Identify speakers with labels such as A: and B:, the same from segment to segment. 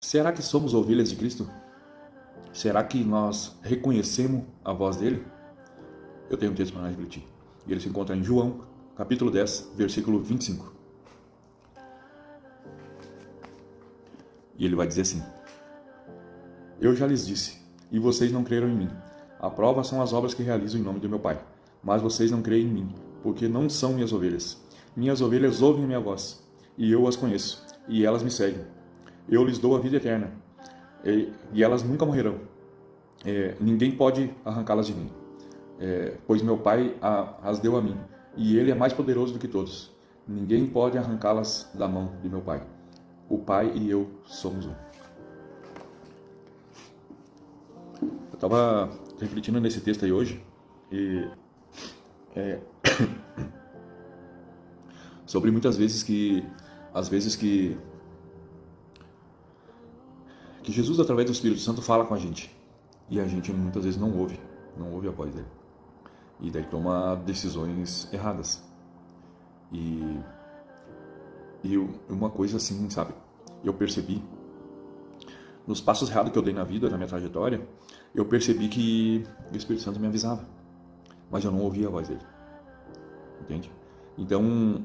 A: Será que somos ovelhas de Cristo? Será que nós reconhecemos a voz dele? Eu tenho um texto para refletir. E ele se encontra em João, capítulo 10, versículo 25. E ele vai dizer assim: Eu já lhes disse, e vocês não creram em mim. A prova são as obras que realizo em nome do meu Pai. Mas vocês não creem em mim, porque não são minhas ovelhas. Minhas ovelhas ouvem a minha voz, e eu as conheço, e elas me seguem. Eu lhes dou a vida eterna, e elas nunca morrerão. Ninguém pode arrancá-las de mim, pois meu Pai as deu a mim, e Ele é mais poderoso do que todos. Ninguém pode arrancá-las da mão de meu Pai. O Pai e eu somos um. Eu estava refletindo nesse texto aí hoje, e sobre muitas vezes que Jesus, através do Espírito Santo, fala com a gente, e a gente muitas vezes não ouve a voz dele, e daí toma decisões erradas. E uma coisa assim, sabe, eu percebi nos passos errados que eu dei na vida, na minha trajetória, eu percebi que o Espírito Santo me avisava, mas eu não ouvia a voz dele, entende? Então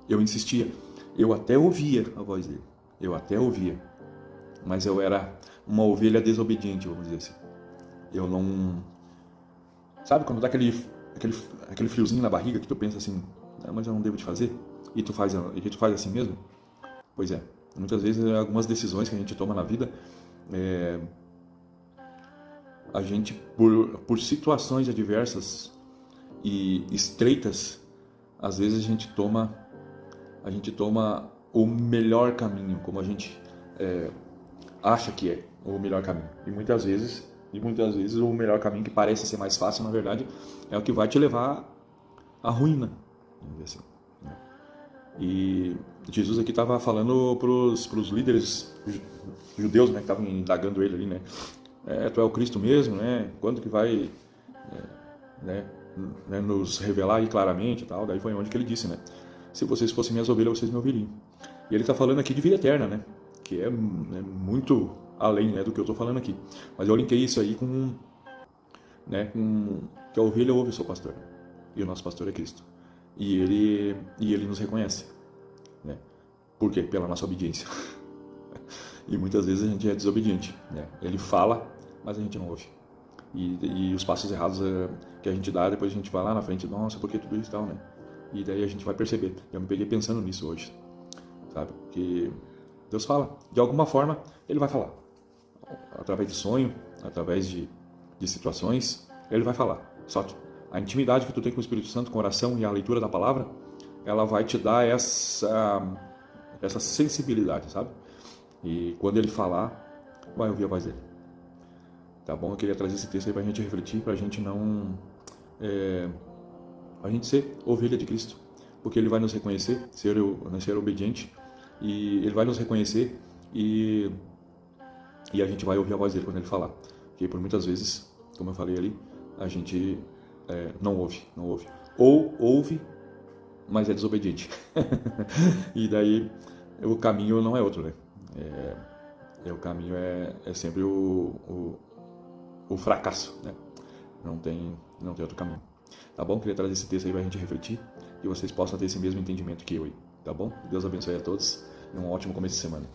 A: eu insistia, eu até ouvia a voz dele, mas eu era uma ovelha desobediente, vamos dizer assim. Eu não... Sabe quando dá aquele friozinho na barriga que tu pensa assim, mas eu não devo te fazer? E tu faz assim mesmo? Pois é, muitas vezes algumas decisões que a gente toma na vida, a gente, por situações adversas e estreitas, às vezes a gente toma o melhor caminho, como a gente acha que é o melhor caminho. E muitas vezes o melhor caminho, que parece ser mais fácil, na verdade, é o que vai te levar à ruína, vamos dizer assim. E Jesus aqui estava falando para os líderes judeus, né, que estavam indagando ele ali, né? Tu é o Cristo mesmo, né? Quando que vai nos revelar aí claramente e tal? Daí foi onde que ele disse, né? Se vocês fossem minhas ovelhas, vocês me ouviriam. E ele está falando aqui de vida eterna, né? Que é muito além, né, do que eu estou falando aqui. Mas eu linkei isso aí com que a ovelha ouve o seu pastor. E o nosso pastor é Cristo. E ele nos reconhece, né? Por quê? Pela nossa obediência. E muitas vezes a gente é desobediente, né? Ele fala, mas a gente não ouve. E os passos errados que a gente dá, depois a gente vai lá na frente, nossa, por que tudo isso e tal, né? E daí a gente vai perceber. Eu me peguei pensando nisso hoje, sabe? Que Deus fala, de alguma forma Ele vai falar. Através de sonho, através de situações, Ele vai falar. Só que a intimidade que tu tem com o Espírito Santo, com a oração e a leitura da palavra, ela vai te dar essa sensibilidade, sabe? E quando Ele falar, vai ouvir a voz dele. Tá bom? Eu queria trazer esse texto aí pra gente refletir, pra gente não... a gente ser ovelha de Cristo, porque Ele vai nos reconhecer, ser obediente, e Ele vai nos reconhecer e a gente vai ouvir a voz dele quando Ele falar. Porque por muitas vezes, como eu falei ali, a gente não ouve. Ou ouve, mas é desobediente. E daí o caminho não é outro, né? O caminho é sempre o fracasso, né? Não tem outro caminho. Tá bom? Queria trazer esse texto aí pra gente refletir e vocês possam ter esse mesmo entendimento que eu aí. Tá bom? Deus abençoe a todos e um ótimo começo de semana.